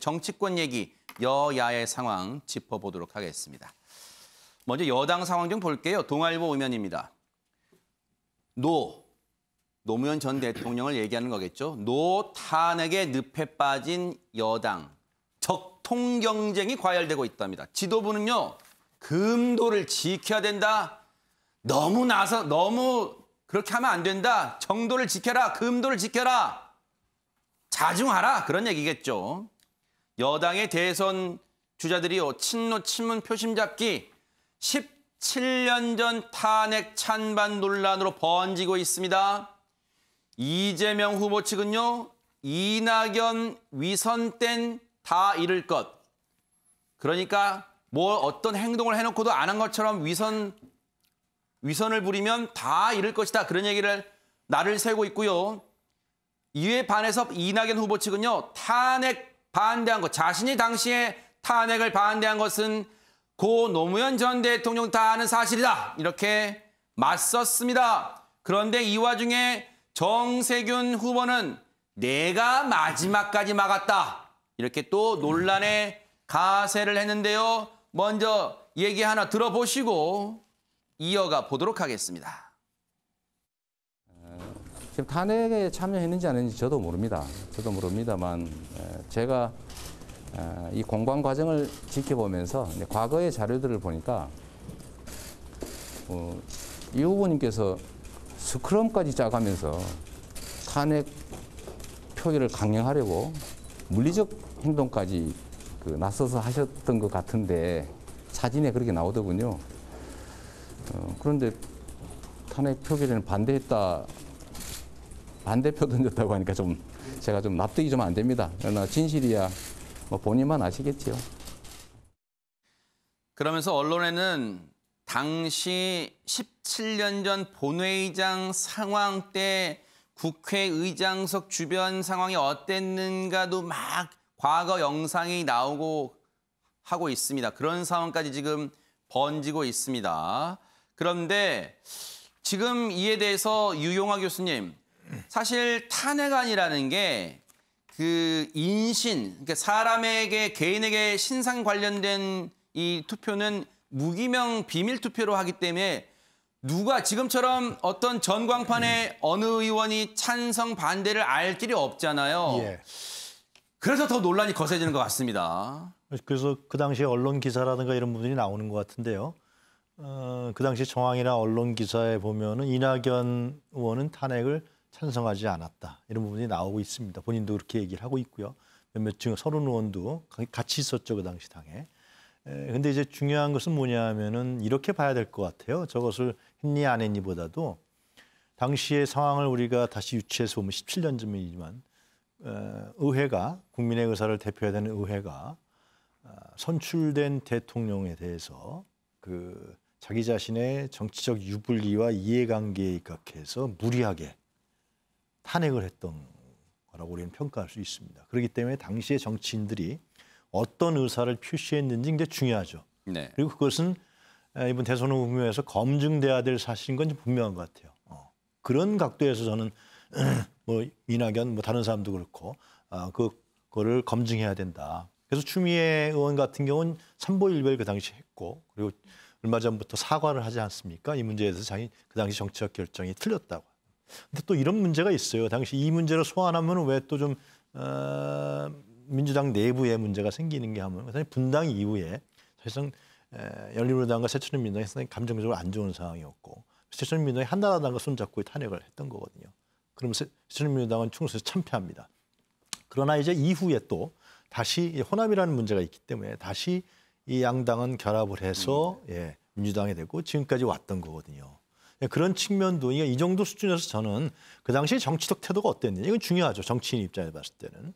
정치권 얘기, 여야의 상황 짚어보도록 하겠습니다. 먼저 여당 상황 좀 볼게요. 동아일보 의면입니다. 노무현 전 대통령을 얘기하는 거겠죠. 노 탄핵에 늪에 빠진 여당. 적통 경쟁이 과열되고 있답니다. 지도부는요. 금도를 지켜야 된다. 너무 그렇게 하면 안 된다. 정도를 지켜라. 금도를 지켜라. 자중하라. 그런 얘기겠죠. 여당의 대선 주자들이요. 친노 친문 표심 잡기 17년 전 탄핵 찬반 논란으로 번지고 있습니다. 이재명 후보 측은요. 이낙연 위선 땐 다 잃을 것. 그러니까 뭐 어떤 행동을 해놓고도 안 한 것처럼 위선을 부리면 다 잃을 것이다. 그런 얘기를 날을 새고 있고요. 이에 반해서 이낙연 후보 측은요. 탄핵 반대한 것. 자신이 당시에 탄핵을 반대한 것은 고 노무현 전 대통령 다 아는 사실이다. 이렇게 맞섰습니다. 그런데 이 와중에 정세균 후보는 내가 마지막까지 막았다. 이렇게 또 논란에 가세를 했는데요. 먼저 얘기 하나 들어보시고 이어가 보도록 하겠습니다. 지금 탄핵에 참여했는지 안 했는지 저도 모릅니다. 저도 모릅니다만 제가 이 공방 과정을 지켜보면서 과거의 자료들을 보니까 이 후보님께서 스크럼까지 짜가면서 탄핵 표기를 강행하려고 물리적 행동까지 나서서 하셨던 것 같은데 사진에 그렇게 나오더군요. 그런데 탄핵 표기를 반대했다, 반대표 던졌다고 하니까 제가 좀 납득이 좀 안 됩니다. 그러나 진실이야 뭐 본인만 아시겠지요. 그러면서 언론에는 당시 17년 전 본회의장 상황 때 국회의장석 주변 상황이 어땠는가도 막 과거 영상이 나오고 하고 있습니다. 그런 상황까지 지금 번지고 있습니다. 그런데 지금 이에 대해서 유용화 교수님, 사실 탄핵안이라는 게 그 인신, 그러니까 사람에게 개인에게 신상 관련된 이 투표는 무기명 비밀 투표로 하기 때문에 누가 지금처럼 어떤 전광판에 어느 의원이 찬성 반대를 알 길이 없잖아요. 예. 그래서 더 논란이 거세지는 것 같습니다. 그래서 그 당시에 언론 기사라든가 이런 부분이 나오는 것 같은데요. 그 당시 정황이나 언론 기사에 보면은 이낙연 의원은 탄핵을 찬성하지 않았다. 이런 부분이 나오고 있습니다. 본인도 그렇게 얘기를 하고 있고요. 몇몇 중 서른 의원도 같이 있었죠. 그 당시 당에. 근데 이제 중요한 것은 뭐냐면은 이렇게 봐야 될 것 같아요. 저것을 했니 안 했니보다도 당시의 상황을 우리가 다시 유추해서 보면 17년 전이지만 의회가 국민의 의사를 대표해야 되는 의회가 선출된 대통령에 대해서 그 자기 자신의 정치적 유불리와 이해관계에 입각해서 무리하게 탄핵을 했던 거라고 우리는 평가할 수 있습니다. 그렇기 때문에 당시의 정치인들이 어떤 의사를 표시했는지 굉장히 중요하죠. 네. 그리고 그것은 이번 대선 후보에서 검증돼야 될 사실인 건 분명한 것 같아요. 그런 각도에서 저는 뭐 이낙연, 뭐 다른 사람도 그렇고 그거를 검증해야 된다. 그래서 추미애 의원 같은 경우는 삼보일별 그 당시 했고 그리고 얼마 전부터 사과를 하지 않습니까? 이 문제에 대해서 자기 그 당시 정치적 결정이 틀렸다고. 근데 또 이런 문제가 있어요. 당시 이 문제를 소환하면 왜 또 좀 민주당 내부에 문제가 생기는 게 하면 분당 이후에 사실상 열린우리당과 새천년민주당이 상당히 감정적으로 안 좋은 상황이었고 새천년민주당이 한나라당과 손잡고 탄핵을 했던 거거든요. 그러면 새천년민주당은 총선에서 참패합니다. 그러나 이제 이후에 또 다시 호남이라는 문제가 있기 때문에 다시 이 양당은 결합을 해서 민주당이 되고 지금까지 왔던 거거든요. 그런 측면도 이 정도 수준에서 저는 그 당시 정치적 태도가 어땠느냐 이건 중요하죠. 정치인 입장에서 봤을 때는.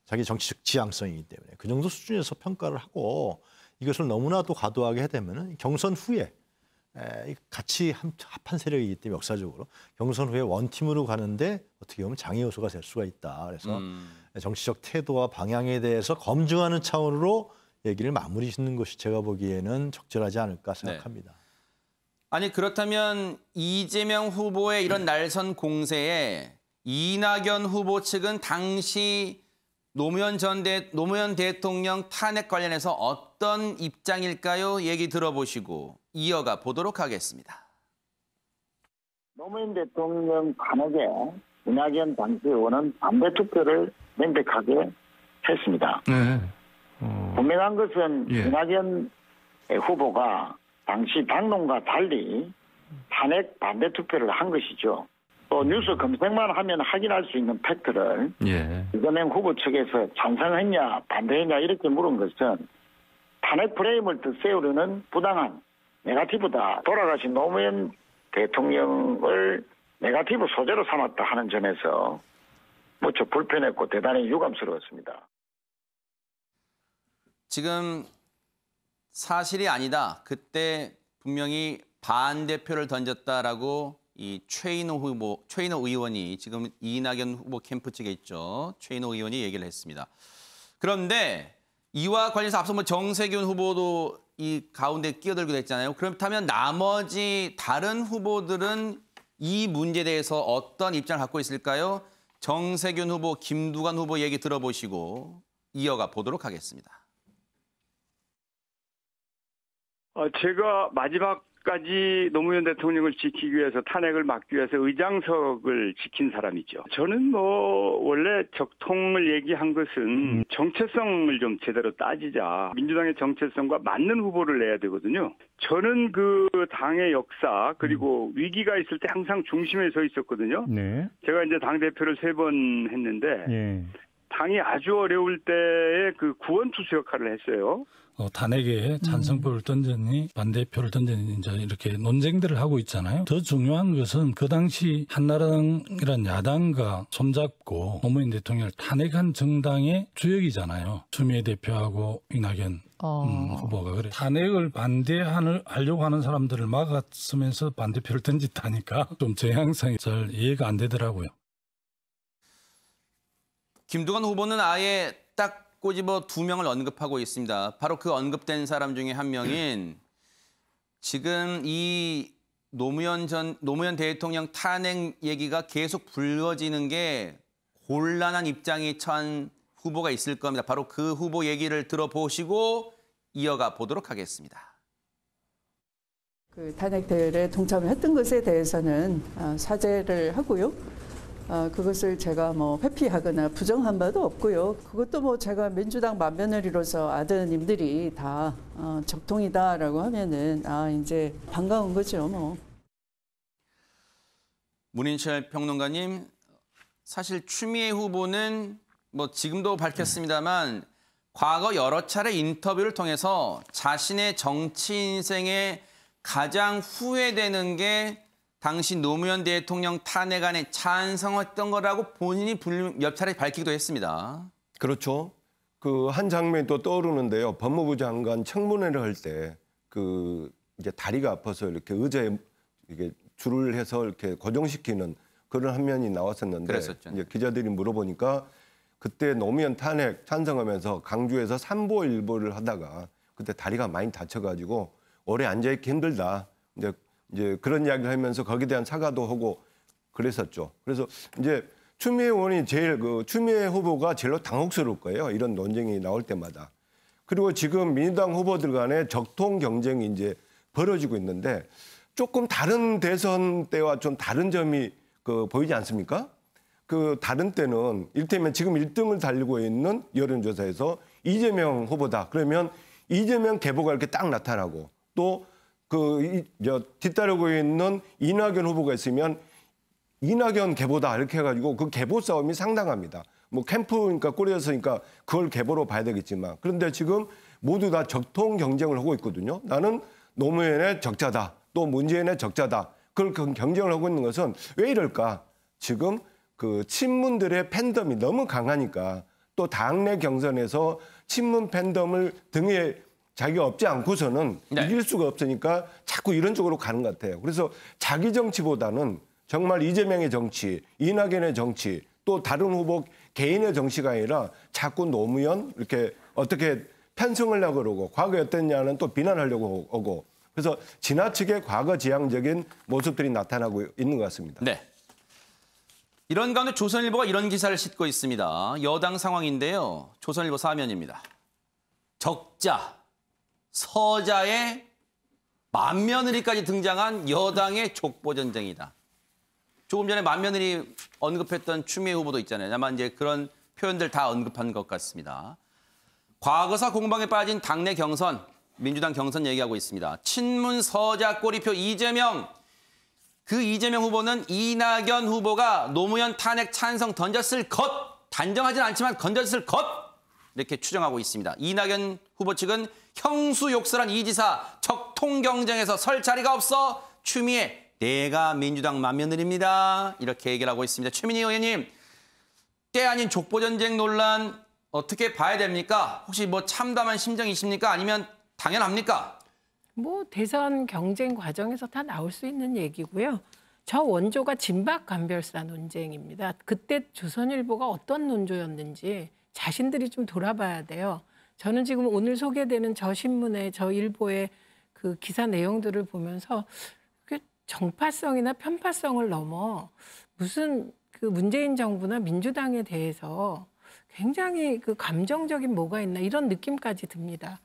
자기 정치적 지향성이기 때문에 그 정도 수준에서 평가를 하고 이것을 너무나도 과도하게 해대면 경선 후에 같이 합한 세력이기 때문에 역사적으로 경선 후에 원팀으로 가는데 어떻게 보면 장애 요소가 될 수가 있다. 그래서 정치적 태도와 방향에 대해서 검증하는 차원으로 얘기를 마무리 짓는 것이 제가 보기에는 적절하지 않을까 생각합니다. 네. 아니 그렇다면 이재명 후보의 이런 날선 공세에 이낙연 후보 측은 당시 노무현 대통령 탄핵 관련해서 어떤 입장일까요? 얘기 들어보시고 이어가 보도록 하겠습니다. 노무현 대통령 탄핵에 이낙연 당시 의원은 반대 투표를 명백하게 했습니다. 네. 분명한 것은 예. 이낙연 후보가 당시 당론과 달리 탄핵 반대 투표를 한 것이죠. 또 뉴스 검색만 하면 확인할 수 있는 팩트를 예. 이재명 후보 측에서 찬성했냐 반대했냐 이렇게 물은 것은 탄핵 프레임을 세우려는 부당한 네거티브다. 돌아가신 노무현 대통령을 네거티브 소재로 삼았다 하는 점에서 무척 불편했고 대단히 유감스러웠습니다. 지금 사실이 아니다. 그때 분명히 반대표를 던졌다라고 이 최인호 의원이 지금 이낙연 후보 캠프 측에 있죠. 최인호 의원이 얘기를 했습니다. 그런데 이와 관련해서 앞서 정세균 후보도 이 가운데 끼어들기도 했잖아요. 그렇다면 나머지 다른 후보들은 이 문제에 대해서 어떤 입장을 갖고 있을까요? 정세균 후보, 김두관 후보 얘기 들어보시고 이어가 보도록 하겠습니다. 제가 마지막까지 노무현 대통령을 지키기 위해서 탄핵을 막기 위해서 의장석을 지킨 사람이죠. 저는 원래 적통을 얘기한 것은 정체성을 좀 제대로 따지자. 민주당의 정체성과 맞는 후보를 내야 되거든요. 저는 그 당의 역사 그리고 위기가 있을 때 항상 중심에 서 있었거든요. 네. 제가 이제 당대표를 3번 했는데 예. 당이 아주 어려울 때의 그 구원투수 역할을 했어요. 탄핵에 찬성표를 던졌니 반대표를 던졌니 이제 이렇게 논쟁들을 하고 있잖아요. 더 중요한 것은 그 당시 한나라당이란 야당과 손잡고 노무현 대통령을 탄핵한 정당의 주역이잖아요. 추미애 대표하고 이낙연 후보가 그래. 탄핵을 반대하려고 하는 사람들을 막았으면서 반대표를 던졌다니까 좀 제향성이 잘 이해가 안 되더라고요. 김두관 후보는 아예 딱 꼬집어 2명을 언급하고 있습니다. 바로 그 언급된 사람 중에 한 명인 지금 이 노무현 대통령 탄핵 얘기가 계속 불거지는 게 곤란한 입장에 처한 후보가 있을 겁니다. 바로 그 후보 얘기를 들어보시고 이어가 보도록 하겠습니다. 그 탄핵대회에 동참을 했던 것에 대해서는 사죄를 하고요. 그것을 제가 회피하거나 부정한 바도 없고요. 그것도 제가 민주당 맏며느리로서 아드님들이 다 적통이다라고 하면은 이제 반가운 거죠. 문인철 평론가님, 사실 추미애 후보는 지금도 밝혔습니다만 과거 여러 차례 인터뷰를 통해서 자신의 정치 인생에 가장 후회되는 게 당시 노무현 대통령 탄핵안에 찬성했던 거라고 본인이 몇 차례 밝히기도 했습니다. 그렇죠. 그 한 장면이 또 떠오르는데요. 법무부 장관 청문회를 할 때 이제 다리가 아파서 이렇게 의자에 이게 줄을 해서 이렇게 고정시키는 그런 화면이 나왔었는데 그랬었죠. 이제 기자들이 물어보니까 그때 노무현 탄핵 찬성하면서 강주에서 삼보일보를 하다가 그때 다리가 많이 다쳐가지고 오래 앉아있기 힘들다. 이제 그런 이야기를 하면서 거기에 대한 사과도 하고 그랬었죠. 그래서 이제 추미애 의원이 추미애 후보가 제일로 당혹스러울 거예요. 이런 논쟁이 나올 때마다. 그리고 지금 민주당 후보들 간의 적통 경쟁이 이제 벌어지고 있는데 조금 다른 대선 때와 좀 다른 점이 보이지 않습니까? 그 다른 때는 이를테면 지금 1등을 달리고 있는 여론조사에서 이재명 후보다. 그러면 이재명 계보가 이렇게 딱 나타나고 또 뒤따르고 있는 이낙연 후보가 있으면 이낙연 계보다 이렇게 해가지고 그 계보 싸움이 상당합니다. 캠프니까 꾸려서니까 그걸 계보로 봐야 되겠지만 그런데 지금 모두 다 적통 경쟁을 하고 있거든요. 나는 노무현의 적자다. 또 문재인의 적자다. 그걸 경쟁을 하고 있는 것은 왜 이럴까? 지금 그 친문들의 팬덤이 너무 강하니까 또 당내 경선에서 친문 팬덤을 등에 자기가 없지 않고서는 이길 수가 없으니까 자꾸 이런 쪽으로 가는 것 같아요. 그래서 자기 정치보다는 정말 이재명의 정치, 이낙연의 정치, 또 다른 후보 개인의 정치가 아니라 자꾸 노무현 이렇게 어떻게 편승하려고 그러고 과거에 어땠냐는 또 비난하려고 하고 그래서 지나치게 과거 지향적인 모습들이 나타나고 있는 것 같습니다. 네. 이런 가운데 조선일보가 이런 기사를 싣고 있습니다. 여당 상황인데요. 조선일보 사면입니다. 적자, 서자의 맏며느리까지 등장한 여당의 족보전쟁이다. 조금 전에 맏며느리 언급했던 추미애 후보도 있잖아요. 아마 이제 그런 표현들 다 언급한 것 같습니다. 과거사 공방에 빠진 당내 경선, 민주당 경선 얘기하고 있습니다. 친문 서자 꼬리표 이재명. 그 이재명 후보는 이낙연 후보가 노무현 탄핵 찬성 던졌을 것, 단정하진 않지만 던졌을 것 이렇게 추정하고 있습니다. 이낙연 후보 측은 형수 욕설한 이 지사 적통 경쟁에서 설 자리가 없어 추미애 내가 민주당 맏며느리입니다. 이렇게 얘기를 하고 있습니다. 최민희 의원님, 때 아닌 족보전쟁 논란 어떻게 봐야 됩니까? 혹시 뭐 참담한 심정이십니까? 아니면 당연합니까? 뭐 대선 경쟁 과정에서 다 나올 수 있는 얘기고요. 저 원조가 진박간별사 논쟁입니다. 그때 조선일보가 어떤 논조였는지 자신들이 좀 돌아봐야 돼요. 저는 지금 오늘 소개되는 저 신문의 저 일보의 그 기사 내용들을 보면서 정파성이나 편파성을 넘어 무슨 그 문재인 정부나 민주당에 대해서 굉장히 그 감정적인 뭐가 있나 이런 느낌까지 듭니다.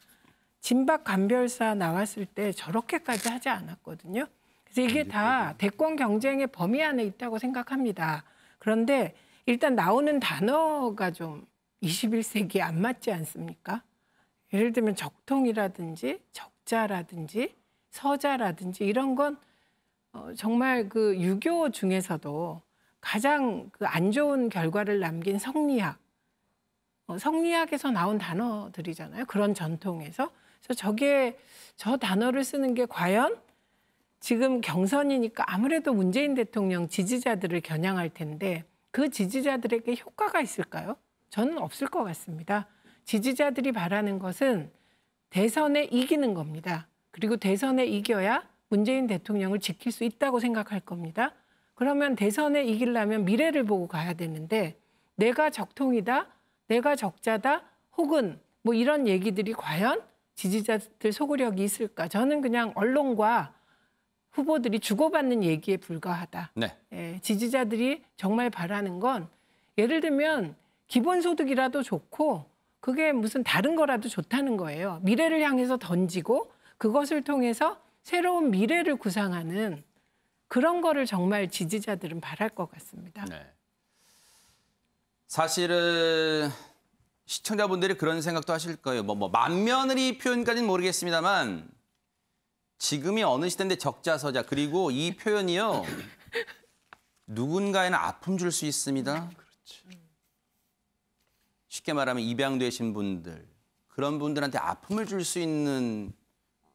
진박간별사 나왔을 때 저렇게까지 하지 않았거든요. 그래서 이게 다 대권 경쟁의 범위 안에 있다고 생각합니다. 그런데 일단 나오는 단어가 좀 21세기에 안 맞지 않습니까? 예를 들면 적통이라든지 적자라든지 서자라든지 이런 건 정말 그 유교 중에서도 가장 그 안 좋은 결과를 남긴 성리학, 성리학에서 나온 단어들이잖아요. 그런 전통에서. 그래서 저 단어를 쓰는 게 과연 지금 경선이니까 아무래도 문재인 대통령 지지자들을 겨냥할 텐데 그 지지자들에게 효과가 있을까요? 저는 없을 것 같습니다. 지지자들이 바라는 것은 대선에 이기는 겁니다. 그리고 대선에 이겨야 문재인 대통령을 지킬 수 있다고 생각할 겁니다. 그러면 대선에 이기려면 미래를 보고 가야 되는데 내가 적통이다, 내가 적자다, 혹은 뭐 이런 얘기들이 과연 지지자들 소구력이 있을까? 저는 그냥 언론과 후보들이 주고받는 얘기에 불과하다. 네. 예, 지지자들이 정말 바라는 건 예를 들면 기본소득이라도 좋고 그게 무슨 다른 거라도 좋다는 거예요. 미래를 향해서 던지고 그것을 통해서 새로운 미래를 구상하는 그런 거를 정말 지지자들은 바랄 것 같습니다. 네. 사실은 시청자분들이 그런 생각도 하실 거예요. 맏며느리 표현까지는 모르겠습니다만 지금이 어느 시대인데 적자서자 그리고 이 표현이요. 누군가에는 아픔 줄 수 있습니다. 쉽게 말하면 입양되신 분들, 그런 분들한테 아픔을 줄 수 있는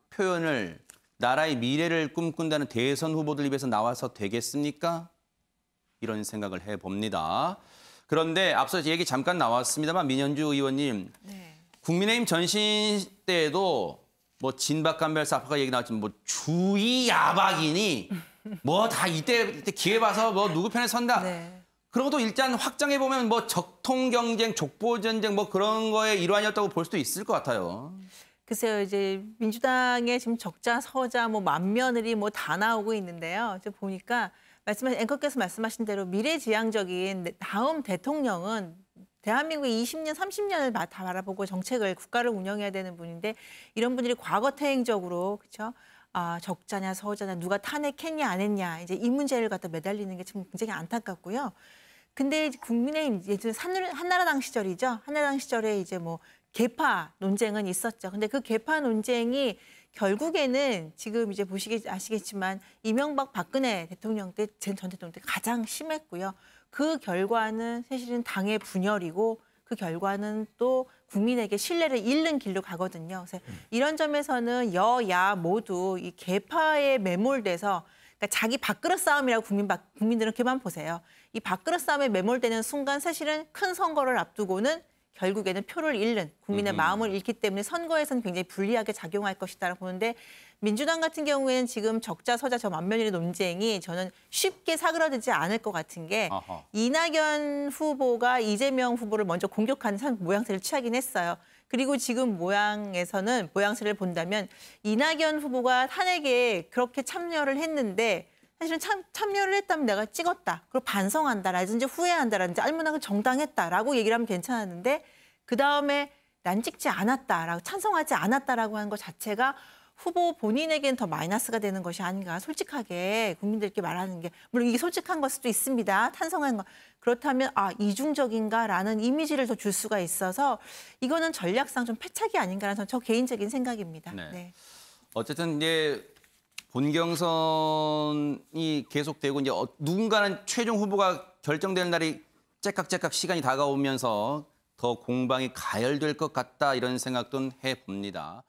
표현을 나라의 미래를 꿈꾼다는 대선 후보들 입에서 나와서 되겠습니까? 이런 생각을 해봅니다. 그런데 앞서 얘기 잠깐 나왔습니다만 민현주 의원님, 네. 국민의힘 전신 때에도 뭐 진박간별사 아까 얘기 나왔지만 뭐 주의 야박이니 뭐 다 이때 기회 봐서 뭐 누구 편에 선다. 네. 그런 것도 일단 확장해 보면 뭐 적통 경쟁, 족보 전쟁 뭐 그런 거의 일환이었다고 볼 수도 있을 것 같아요. 글쎄요, 이제 민주당의 지금 적자, 서자, 뭐 맏며느리 뭐 다 나오고 있는데요. 이제 보니까 앵커께서 말씀하신 대로 미래지향적인 다음 대통령은 대한민국의 20년, 30년을 다 바라보고 정책을, 국가를 운영해야 되는 분인데 이런 분들이 과거 태행적으로 그렇죠? 아, 적자냐, 서자냐, 누가 탄핵했냐, 안 했냐 이제 이 문제를 갖다 매달리는 게 지금 굉장히 안타깝고요. 근데 국민의힘 예전 한나라당 시절이죠. 한나라당 시절에 이제 뭐 계파 논쟁은 있었죠. 근데 그 계파 논쟁이 결국에는 지금 이제 아시겠지만 이명박 박근혜 대통령 때, 전 대통령 때 가장 심했고요. 그 결과는 사실은 당의 분열이고 그 결과는 또 국민에게 신뢰를 잃는 길로 가거든요. 그래서 이런 점에서는 여야 모두 이 계파에 매몰돼서 그러니까 자기 밥그릇 싸움이라고 국민들은 그만 보세요. 이 밥그릇 싸움에 매몰되는 순간 사실은 큰 선거를 앞두고는 결국에는 표를 잃는 국민의 마음을 잃기 때문에 선거에서는 굉장히 불리하게 작용할 것이다라고 보는데 민주당 같은 경우에는 지금 적자 서자 저 맏며느리 논쟁이 저는 쉽게 사그라들지 않을 것 같은 게 이낙연 후보가 이재명 후보를 먼저 공격하는 모양새를 취하긴 했어요. 그리고 지금 모양새를 본다면 이낙연 후보가 탄핵에 그렇게 참여를 했는데 사실은 참여를 했다면 내가 찍었다. 그리고 반성한다라든지 후회한다라든지 알문학은 정당했다라고 얘기를 하면 괜찮았는데 그다음에 난 찍지 않았다라고 찬성하지 않았다라고 하는 것 자체가 후보 본인에게는 더 마이너스가 되는 것이 아닌가. 솔직하게 국민들께 말하는 게 물론 이게 솔직한 걸 수도 있습니다. 탄성한 거. 그렇다면 이중적인가라는 이미지를 더 줄 수가 있어서 이거는 전략상 좀 패착이 아닌가라는 저 개인적인 생각입니다. 네. 네. 어쨌든 이제 본경선이 계속되고 이제 누군가는 최종 후보가 결정되는 날이 째깍째깍 시간이 다가오면서 더 공방이 가열될 것 같다 이런 생각도 해봅니다.